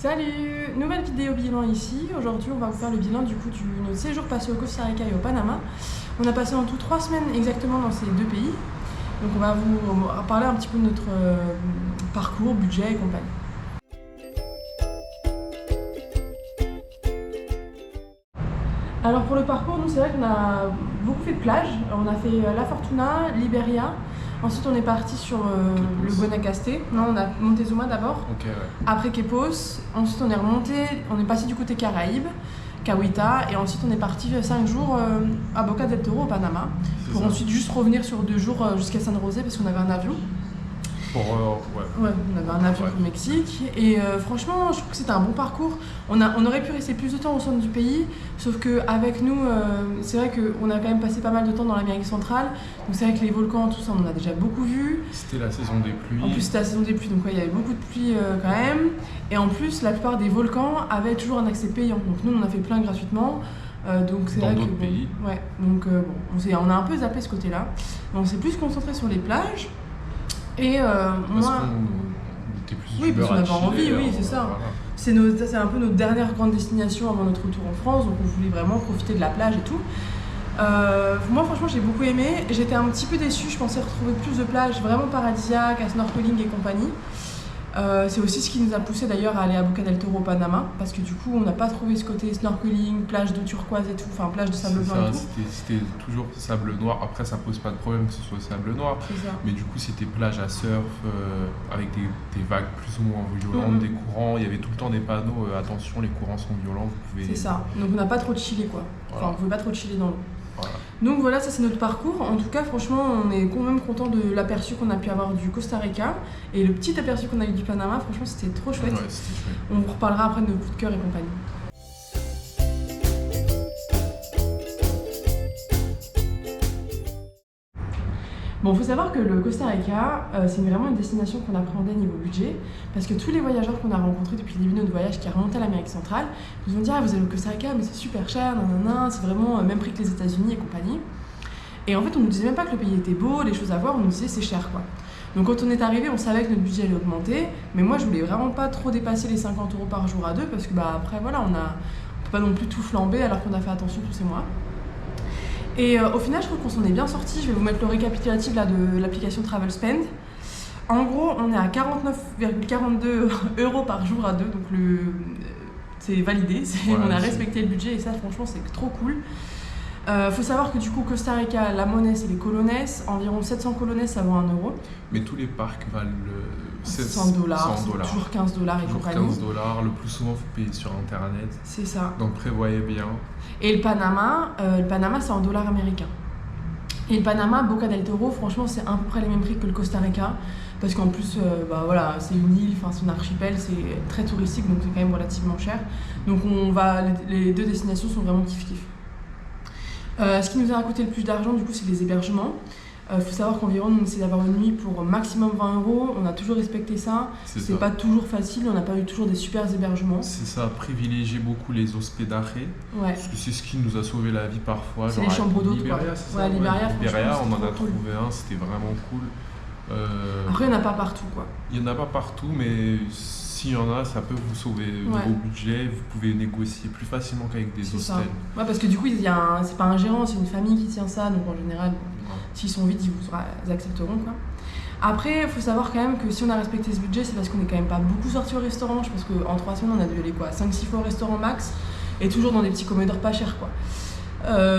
Salut! Nouvelle vidéo bilan ici. Aujourd'hui, on va vous faire le bilan du coup de notre séjour passé au Costa Rica et au Panama. On a passé en tout 3 semaines exactement dans ces deux pays. Donc on va vous parler un petit peu de notre parcours, budget et compagnie. Alors pour le parcours, nous c'est vrai qu'on a beaucoup fait de plages. On a fait La Fortuna, Liberia. Ensuite on est parti sur le Guanacaste. Non, on a Montezuma d'abord. Okay, ouais. Après Quepos. Ensuite on est remonté, on est passé du côté Caraïbes, Cahuita. Et ensuite on est parti 5 jours à Boca del Toro au Panama. Pour ensuite juste revenir sur 2 jours jusqu'à San José parce qu'on avait un avion. Ouais, on avait un avion au Mexique et franchement je trouve que c'était un bon parcours. On aurait pu rester plus de temps au centre du pays, sauf qu'avec nous c'est vrai qu'on a quand même passé pas mal de temps dans l'Amérique centrale, donc c'est vrai que les volcans, tout ça on en a déjà beaucoup vu. C'était la saison des pluies. En plus c'était la saison des pluies, donc ouais, il y avait beaucoup de pluie quand même, et en plus la plupart des volcans avaient toujours un accès payant, donc nous on en a fait plein gratuitement. Donc c'est vrai que pays. Ouais, donc on a un peu zappé ce côté là, on s'est plus concentré sur les plages. Et moi, on était plus oui, parce qu'on avait envie, oui, c'est ça. Voilà. C'est un peu notre dernière grande destination avant notre retour en France, donc on voulait vraiment profiter de la plage et tout. Moi, franchement, j'ai beaucoup aimé. J'étais un petit peu déçue, je pensais retrouver plus de plages vraiment paradisiaques, à snorkeling et compagnie. C'est aussi ce qui nous a poussé d'ailleurs à aller à Boca del Toro au Panama, parce que du coup on n'a pas trouvé ce côté snorkeling, plage d'eau turquoise et tout, enfin plage de sable blanc et tout. C'était toujours sable noir, après ça pose pas de problème que ce soit sable noir, mais du coup c'était plage à surf avec des vagues plus ou moins violentes, des courants, il y avait tout le temps des panneaux, attention les courants sont violents, vous pouvez... C'est ça, donc on n'a pas trop chillé quoi, enfin on pouvait pas trop chiller dans l'eau. Voilà. Donc voilà, ça c'est notre parcours. En tout cas, franchement, on est quand même content de l'aperçu qu'on a pu avoir du Costa Rica. Et le petit aperçu qu'on a eu du Panama, franchement, c'était trop chouette. Ouais, c'était chouette. On vous reparlera après de nos coups de cœur et compagnie. Bon, il faut savoir que le Costa Rica, c'est vraiment une destination qu'on appréhendait niveau budget, parce que tous les voyageurs qu'on a rencontrés depuis le début de notre voyage qui a remonté à l'Amérique centrale nous ont dit « Ah, vous allez au Costa Rica, mais c'est super cher, nanana, c'est vraiment même prix que les États-Unis et compagnie. » Et en fait, on nous disait même pas que le pays était beau, les choses à voir, on nous disait c'est cher quoi. Donc quand on est arrivé, on savait que notre budget allait augmenter, mais moi je voulais vraiment pas trop dépasser les 50 € par jour à deux, parce que après voilà, on peut pas non plus tout flamber alors qu'on a fait attention tous ces mois. Et au final, je trouve qu'on s'en est bien sorti. Je vais vous mettre le récapitulatif là, de l'application Travel Spend. En gros, on est à 49,42 € par jour à deux, donc c'est validé, on a respecté le budget et ça franchement c'est trop cool. Faut savoir que du coup Costa Rica, la monnaie c'est les colones, environ 700 colones ça vaut 1 €. Mais tous les parcs valent 100 $, toujours 15 $ et compagnie. 15 $, le plus souvent faut payer sur internet. C'est ça. Donc prévoyez bien. Et le Panama c'est en dollars américains. Et le Panama, Boca del Toro, franchement c'est à peu près les mêmes prix que le Costa Rica. Parce qu'en plus, voilà, c'est une île, c'est un archipel, c'est très touristique, donc c'est quand même relativement cher. Donc les deux destinations sont vraiment kiff-kiff. Ce qui nous a coûté le plus d'argent, du coup, c'est les hébergements. Faut savoir qu'environ, on essaie d'avoir une nuit pour maximum 20 €. On a toujours respecté ça. C'est pas toujours facile, on n'a pas eu toujours des super hébergements. C'est ça, privilégier beaucoup les hospedajes. Ouais. Parce que c'est ce qui nous a sauvé la vie parfois. C'est les chambres d'hôtes. Liberia, c'est ça. Ouais, Liberia, on en a trouvé un, c'était vraiment cool. Après, il n'y en a pas partout, quoi. Il n'y en a pas partout, mais s'il y en a, ça peut vous sauver vos budgets. Vous pouvez négocier plus facilement qu'avec des hostels. Ouais, parce que du coup, c'est pas un gérant, c'est une famille qui tient ça, donc en général, s'ils sont vides, ils accepteront, quoi. Après, il faut savoir quand même que si on a respecté ce budget, c'est parce qu'on est quand même pas beaucoup sorti au restaurant. Je pense qu'en 3 semaines, on a dû aller 5-6 fois au restaurant max, et toujours dans des petits commodores pas chers, quoi.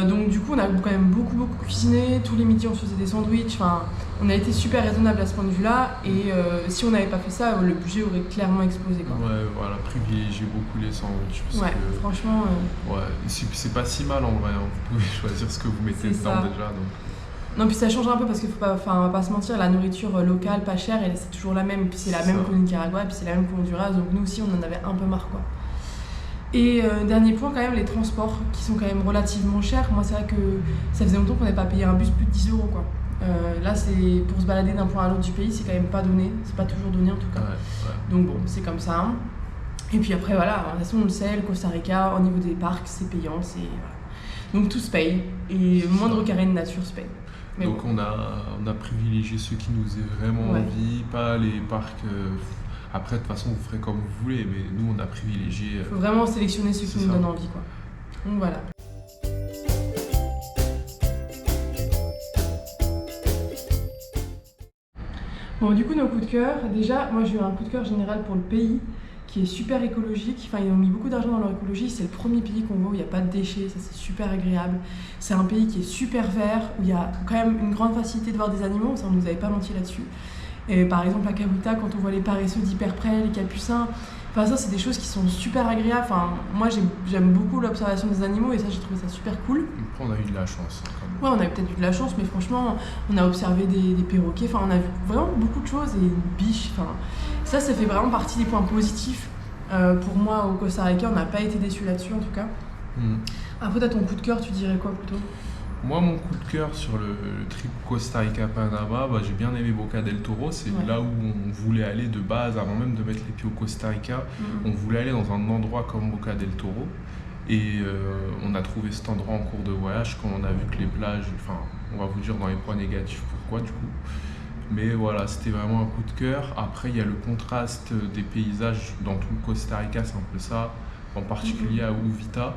Donc du coup on a quand même beaucoup cuisiné, tous les midis on se faisait des sandwichs, enfin on a été super raisonnable à ce point de vue là et si on n'avait pas fait ça le budget aurait clairement explosé quoi. Ouais voilà, privilégier beaucoup les sandwichs parce que, franchement ouais, c'est pas si mal en vrai, hein. Vous pouvez choisir ce que vous mettez dedans déjà donc. Non puis ça change un peu parce qu'il faut pas, on va pas se mentir, la nourriture locale pas chère c'est toujours la même, puis c'est la même qu'au Nicaragua, puis c'est la même qu'au Honduras, donc nous aussi on en avait un peu marre quoi. Et dernier point quand même, les transports qui sont quand même relativement chers. Moi c'est vrai que ça faisait longtemps qu'on n'avait pas payé un bus plus de 10 € quoi. Là c'est pour se balader d'un point à l'autre du pays, c'est quand même pas donné, c'est pas toujours donné en tout cas. Donc bon, c'est comme ça. Et puis après voilà, de toute façon on le sait, le Costa Rica, au niveau des parcs c'est payant, voilà. Donc tout se paye et le moindre carré de nature se paye. Mais donc bon. on a privilégié ceux qui nous faisaient vraiment envie, pas les parcs Après, de toute façon, vous ferez comme vous voulez, mais nous, on a privilégié. Il faut vraiment sélectionner ceux qui nous donnent envie, quoi. Donc voilà. Bon, du coup, nos coups de cœur. Déjà, moi, j'ai eu un coup de cœur général pour le pays, qui est super écologique. Enfin, ils ont mis beaucoup d'argent dans leur écologie. C'est le premier pays qu'on voit où il n'y a pas de déchets. Ça, c'est super agréable. C'est un pays qui est super vert, où il y a quand même une grande facilité de voir des animaux. Ça, on nous avait pas menti là-dessus. Et par exemple, à Kabuta, quand on voit les paresseux d'hyper près, les capucins, enfin, ça, c'est des choses qui sont super agréables. Enfin, moi, j'aime beaucoup l'observation des animaux et ça, j'ai trouvé ça super cool. Après, on a eu de la chance. Ouais, on a peut-être eu de la chance, mais franchement, on a observé des perroquets. Enfin, on a vu vraiment beaucoup de choses et une biche. Enfin, ça fait vraiment partie des points positifs. Pour moi, au Costa Rica, on n'a pas été déçus là-dessus, en tout cas. Après, t'as ton coup de cœur, tu dirais quoi plutôt ? Moi, mon coup de cœur sur le trip Costa Rica-Panama, j'ai bien aimé Boca del Toro. C'est là où on voulait aller de base, avant même de mettre les pieds au Costa Rica. On voulait aller dans un endroit comme Boca del Toro. Et on a trouvé cet endroit en cours de voyage quand on a vu que les plages, enfin, on va vous dire dans les points négatifs pourquoi du coup. Mais voilà, c'était vraiment un coup de cœur. Après, il y a le contraste des paysages dans tout le Costa Rica, c'est un peu ça. En particulier à Uvita,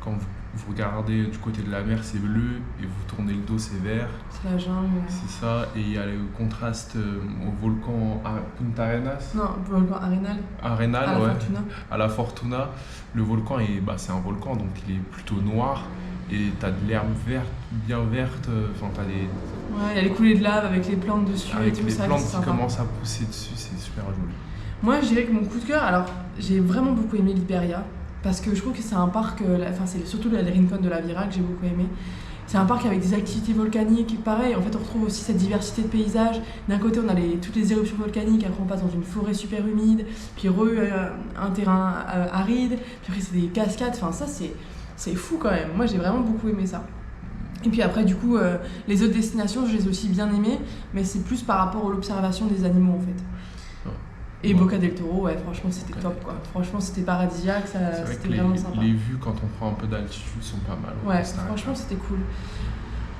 quand vous regardez du côté de la mer, c'est bleu, et vous tournez le dos, c'est vert. C'est la jungle. C'est ça, et il y a le contraste au volcan Punta Arenas. Non, le volcan Arenal. Arenal, à la Fortuna. À la Fortuna. Le volcan, c'est un volcan, donc il est plutôt noir, et t'as de l'herbe verte, bien verte, enfin t'as des... Ouais, il y a les coulées de lave avec les plantes dessus avec et tout les ça. plantes qui commencent à pousser dessus, c'est super joli. Moi, je dirais que mon coup de cœur, alors, j'ai vraiment beaucoup aimé Liberia. Parce que je trouve que c'est un parc, enfin c'est surtout le Rincon de la Vira que j'ai beaucoup aimé. C'est un parc avec des activités volcaniques, pareil, en fait on retrouve aussi cette diversité de paysages. D'un côté on a toutes les éruptions volcaniques, après on passe dans une forêt super humide, puis un terrain aride, puis après c'est des cascades, enfin ça c'est fou quand même. Moi j'ai vraiment beaucoup aimé ça. Et puis après du coup les autres destinations je les ai aussi bien aimées, mais c'est plus par rapport à l'observation des animaux en fait. Et Boca del Toro, ouais, franchement c'était top quoi. Franchement c'était paradisiaque, c'était vraiment sympa. Les vues quand on prend un peu d'altitude sont pas mal. Ouais, franchement c'était cool.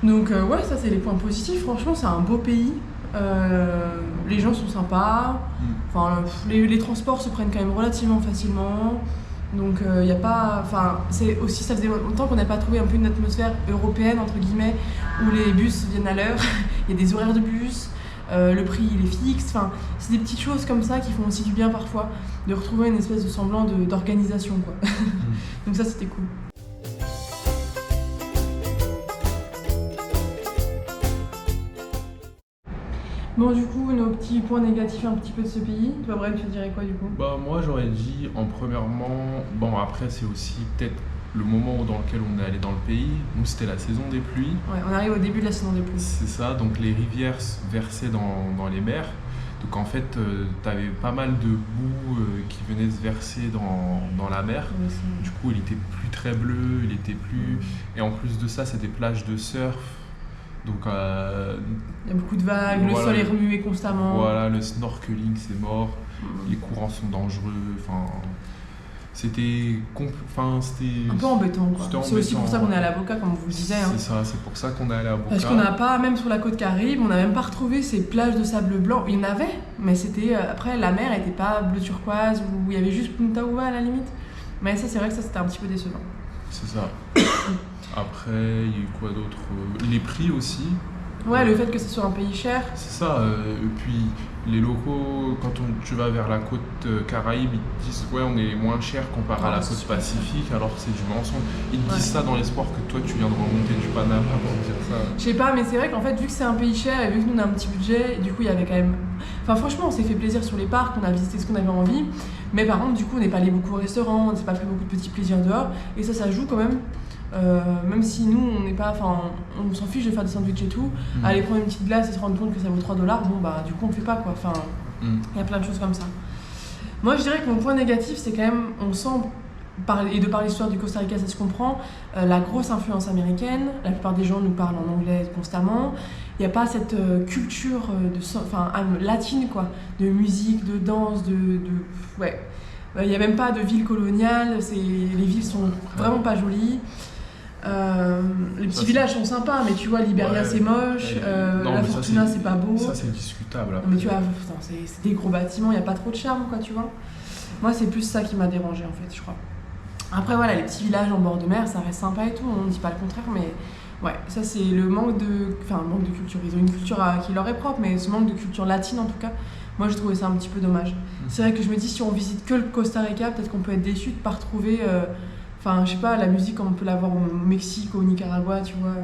Donc ouais, ça c'est les points positifs. Franchement c'est un beau pays. Les gens sont sympas. Enfin, les transports se prennent quand même relativement facilement. Donc il y a pas, enfin c'est aussi ça faisait longtemps qu'on n'a pas trouvé un peu une atmosphère européenne entre guillemets où les bus viennent à l'heure. Il y a des horaires de bus. Le prix il est fixe, enfin, c'est des petites choses comme ça qui font aussi du bien parfois, de retrouver une espèce de semblant d'organisation quoi. Donc ça c'était cool. Bon du coup, nos petits points négatifs un petit peu de ce pays, toi Brem tu dirais quoi du coup ? Moi j'aurais dit premièrement, après c'est aussi peut-être le moment dans lequel on est allé dans le pays, nous c'était la saison des pluies. Ouais, on arrive au début de la saison des pluies. C'est ça, donc les rivières versaient dans les mers. Donc en fait, t'avais pas mal de boue qui venait se verser dans la mer. Du coup, il était plus très bleu, il était plus... Et en plus de ça, c'est des plages de surf. Donc, il y a beaucoup de vagues, le sol est remué constamment. Voilà, le snorkeling c'est mort, les courants sont dangereux. C'était un peu embêtant quoi. C'est aussi pour ça qu'on est allé à Boca comme vous le disiez. C'est ça, c'est pour ça qu'on est allé à Boca. Parce qu'on n'a pas, même sur la côte Caraïbe, on n'a même pas retrouvé ces plages de sable blanc. Il y en avait, mais c'était après la mer n'était pas bleu turquoise ou il y avait juste Punta Uva à la limite. Mais ça c'est vrai que ça c'était un petit peu décevant. C'est ça. Après, il y a eu quoi d'autre ? Les prix aussi. Ouais, le fait que ce soit un pays cher. C'est ça. Et puis, les locaux, quand tu vas vers la côte Caraïbe, ils te disent ouais, on est moins cher comparé à la côte Pacifique, alors que c'est du mensonge. Ils te disent ça dans l'espoir que toi, tu viens de remonter du Panama pour dire ça. Je sais pas, mais c'est vrai qu'en fait, vu que c'est un pays cher et vu que nous on a un petit budget, du coup, il y avait quand même. Enfin, franchement, on s'est fait plaisir sur les parcs, on a visité ce qu'on avait envie. Mais par contre, du coup, on n'est pas allé beaucoup au restaurant, on s'est pas fait beaucoup de petits plaisirs dehors. Et ça joue quand même. Même si nous on n'est pas, on s'en fiche de faire des sandwichs et tout, aller prendre une petite glace et se rendre compte que ça vaut 3$, du coup on le fait pas quoi, il y a plein de choses comme ça. Moi je dirais que mon point négatif c'est quand même, on sent, et de par l'histoire du Costa Rica ça se comprend, la grosse influence américaine, la plupart des gens nous parlent en anglais constamment, il n'y a pas cette culture latine quoi, de musique, de danse, il n'y a même pas de ville coloniale, les villes sont vraiment pas jolies. Les petits villages sont sympas, mais tu vois, Liberia c'est moche, la Fortuna c'est pas beau. Ça c'est discutable. Après. Mais tu vois, c'est des gros bâtiments, il n'y a pas trop de charme, quoi, tu vois. Moi, c'est plus ça qui m'a dérangé en fait, je crois. Après, voilà, les petits villages en bord de mer, ça reste sympa et tout, on ne dit pas le contraire, mais ouais, ça c'est le manque de culture. Ils ont une culture qui leur est propre, mais ce manque de culture latine en tout cas, moi j'ai trouvé ça un petit peu dommage. C'est vrai que je me dis, si on visite que le Costa Rica, peut-être qu'on peut être déçu de ne pas retrouver. Enfin, je sais pas, la musique, on peut l'avoir au Mexique, au Nicaragua, tu vois.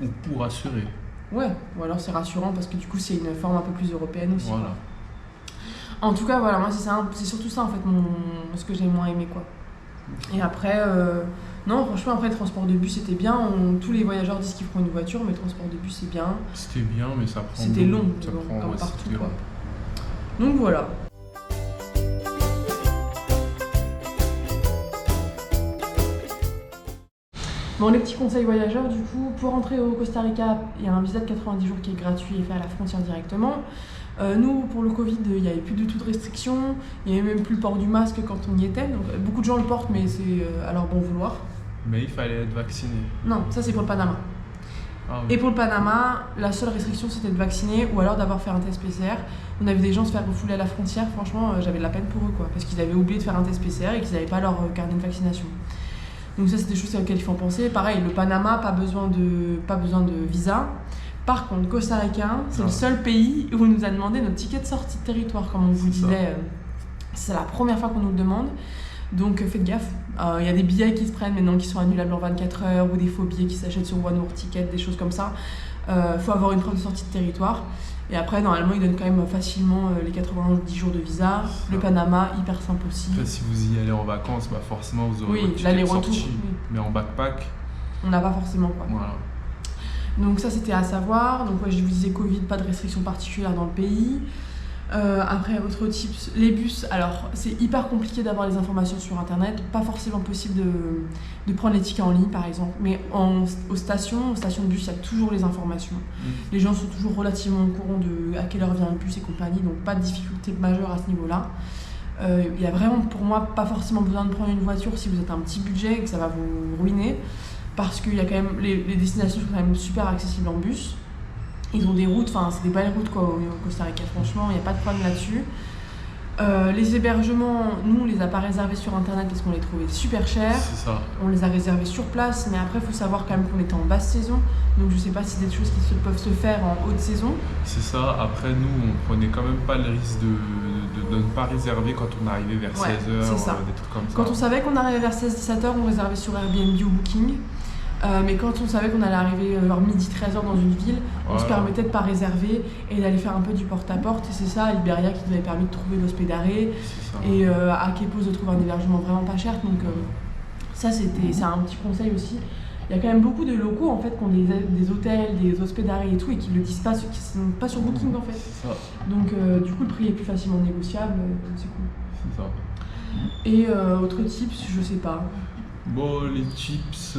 Ou pour rassurer. Ouais, ou alors c'est rassurant parce que du coup, c'est une forme un peu plus européenne aussi. Voilà. En tout cas, voilà, moi, c'est surtout ça, en fait, ce que j'ai moins aimé, quoi. Et après, non, franchement, après, le transport de bus, c'était bien. Tous les voyageurs disent qu'ils feront une voiture, mais le transport de bus, c'est bien. C'était bien, mais ça prend C'était long, comme partout, quoi. Donc, voilà. Bon, les petits conseils voyageurs, du coup, pour rentrer au Costa Rica, il y a un visa de 90 jours qui est gratuit et fait à la frontière directement. Nous, pour le Covid, il n'y avait plus du tout de restrictions, il n'y avait même plus le port du masque quand on y était. Donc, beaucoup de gens le portent, mais c'est à leur bon vouloir. Mais il fallait être vacciné. Non, ça c'est pour le Panama. Ah, oui. Et pour le Panama, la seule restriction c'était de vacciner ou alors d'avoir fait un test PCR. On avait des gens se faire refouler à la frontière, franchement, j'avais de la peine pour eux, quoi, parce qu'ils avaient oublié de faire un test PCR et qu'ils n'avaient pas leur carnet de vaccination. Donc ça, c'est des choses auxquelles il faut penser. Pareil, le Panama, pas besoin de visa. Par contre, Costa Rica, c'est le seul pays où on nous a demandé notre ticket de sortie de territoire, comme on vous disait. C'est la première fois qu'on nous le demande. Donc faites gaffe. Il y a des billets qui se prennent maintenant qui sont annulables en 24 heures ou des faux billets qui s'achètent sur One World Ticket, des choses comme ça. Faut avoir une preuve de sortie de territoire. Et après, normalement, ils donnent quand même facilement les 90 jours de visa. Le Panama, hyper simple aussi. Après, si vous y allez en vacances, bah forcément, vous aurez votre ticket de sortie. Oui. Mais en backpack, on n'a pas forcément, quoi. Voilà. Donc ça, c'était à savoir. Donc ouais, je vous disais Covid, pas de restrictions particulières dans le pays. Après, autre tips, les bus. Alors, c'est hyper compliqué d'avoir les informations sur Internet. Pas forcément possible de prendre les tickets en ligne, par exemple. Mais aux stations de bus, il y a toujours les informations. Les gens sont toujours relativement au courant de à quelle heure vient le bus et compagnie. Donc, pas de difficulté majeure à ce niveau-là. Il y a vraiment, pour moi, pas forcément besoin de prendre une voiture si vous êtes un petit budget et que ça va vous ruiner. Parce qu'il y a quand même, les destinations sont quand même super accessibles en bus. Ils ont des routes, enfin c'est des belles routes quoi, au Costa Rica, franchement, il n'y a pas de problème là-dessus. Les hébergements, nous on les a pas réservés sur internet parce qu'on les trouvait super chers. C'est ça. On les a réservés sur place, mais après il faut savoir quand même qu'on était en basse saison, donc je sais pas si c'est des choses qui peuvent se faire en haute saison. C'est ça, après nous on prenait quand même pas le risque de ne pas réserver quand on arrivait vers 16h, des trucs comme ça. Quand on savait qu'on arrivait vers 16-17h, on réservait sur Airbnb ou Booking. Mais quand on savait qu'on allait arriver vers midi 13h dans une ville, on se permettait de ne pas réserver et d'aller faire un peu du porte-à-porte. Et c'est ça, à Liberia, qui nous avait permis de trouver l'hospédaré. Et à Quepos de trouver un hébergement vraiment pas cher. Donc ça, c'est un petit conseil aussi. Il y a quand même beaucoup de locaux en fait, qui ont des hôtels, des hospédarés et tout, et qui ne le disent pas, qui ne sont pas sur Booking en fait. Donc du coup, le prix est plus facilement négociable, donc c'est cool. C'est ça. Et autre tips, je sais pas. Bon, les tips...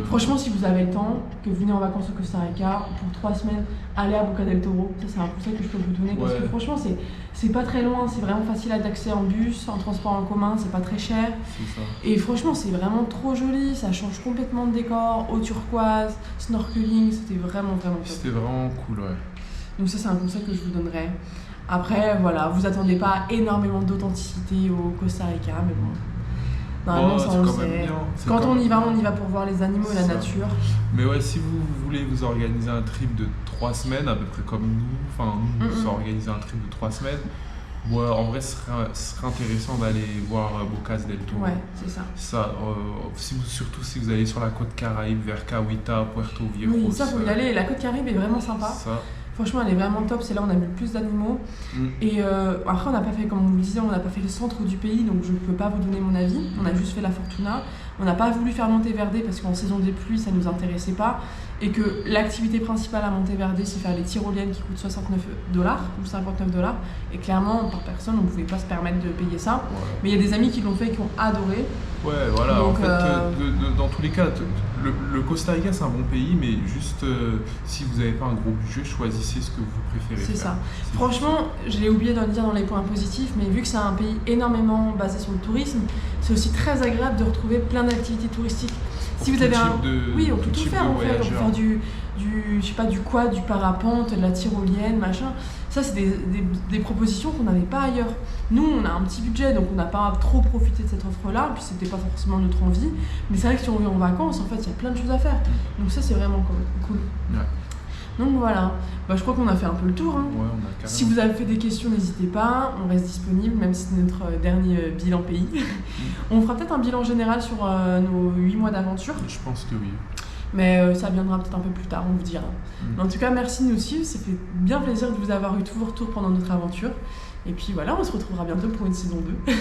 Franchement, si vous avez le temps, que vous venez en vacances au Costa Rica, pour 3 semaines, allez à Boca del Toro. Ça, c'est un conseil que je peux vous donner parce que franchement, c'est pas très loin, c'est vraiment facile d'accès en bus, en transport en commun, c'est pas très cher. C'est ça. Et franchement, c'est vraiment trop joli, ça change complètement de décor, eau turquoise, snorkeling, c'était vraiment top. C'était vraiment cool, ouais. Donc ça, c'est un conseil que je vous donnerais. Après, voilà, vous attendez pas énormément d'authenticité au Costa Rica, mais bon... Normalement, ça on le sait. Quand on y va pour voir les animaux et la nature. Mais ouais, si vous voulez vous organiser un trip de 3 semaines, à peu près comme nous, nous s'organiser un trip de 3 semaines, ouais, en vrai, ce serait intéressant d'aller voir Bocas del Toro. Ouais, c'est ça. Surtout si vous allez sur la côte Caraïbe, vers Cahuita, Puerto Viejos. Oui, ça, faut y aller. La côte Caraïbe est vraiment sympa. Ça. Franchement, elle est vraiment top. C'est là où on a vu le plus d'animaux. Et après, on n'a pas fait, comme on vous le disait, on n'a pas fait le centre du pays, donc je ne peux pas vous donner mon avis. On a juste fait la Fortuna. On n'a pas voulu faire Monteverde parce qu'en saison des pluies, ça ne nous intéressait pas. Et que l'activité principale à Monteverde, c'est faire les tyroliennes qui coûtent $69 ou $59. Et clairement, par personne, on ne pouvait pas se permettre de payer ça. Ouais. Mais il y a des amis qui l'ont fait et qui ont adoré. Ouais, voilà. Donc, en fait, dans tous les cas, le Costa Rica, c'est un bon pays, mais juste si vous n'avez pas un gros budget, choisissez ce que vous préférez faire. C'est ça. Franchement, je l'ai oublié de le dire dans les points positifs, mais vu que c'est un pays énormément basé sur le tourisme, c'est aussi très agréable de retrouver plein d'activités touristiques. Si vous avez oui, on peut tout tout type faire de en fait. On peut voyageurs. faire je sais pas, du quad, du parapente, de la tyrolienne, machin. Ça, c'est des propositions qu'on n'avait pas ailleurs. Nous, on a un petit budget, donc on n'a pas trop profité de cette offre-là, puis c'était pas forcément notre envie. Mais c'est vrai que si on vient en vacances, en fait, il y a plein de choses à faire. Donc ça, c'est vraiment cool. Ouais. Donc voilà, je crois qu'on a fait un peu le tour. Hein. Ouais, on a carrément. Si vous avez fait des questions, n'hésitez pas, on reste disponible, même si c'est notre dernier bilan pays. On fera peut-être un bilan général sur nos 8 mois d'aventure. Je pense que oui. Mais ça viendra peut-être un peu plus tard, on vous dira. Mais en tout cas, merci de nous suivre, ça fait bien plaisir de vous avoir eu tous vos retours pendant notre aventure. Et puis voilà, on se retrouvera bientôt pour une saison 2.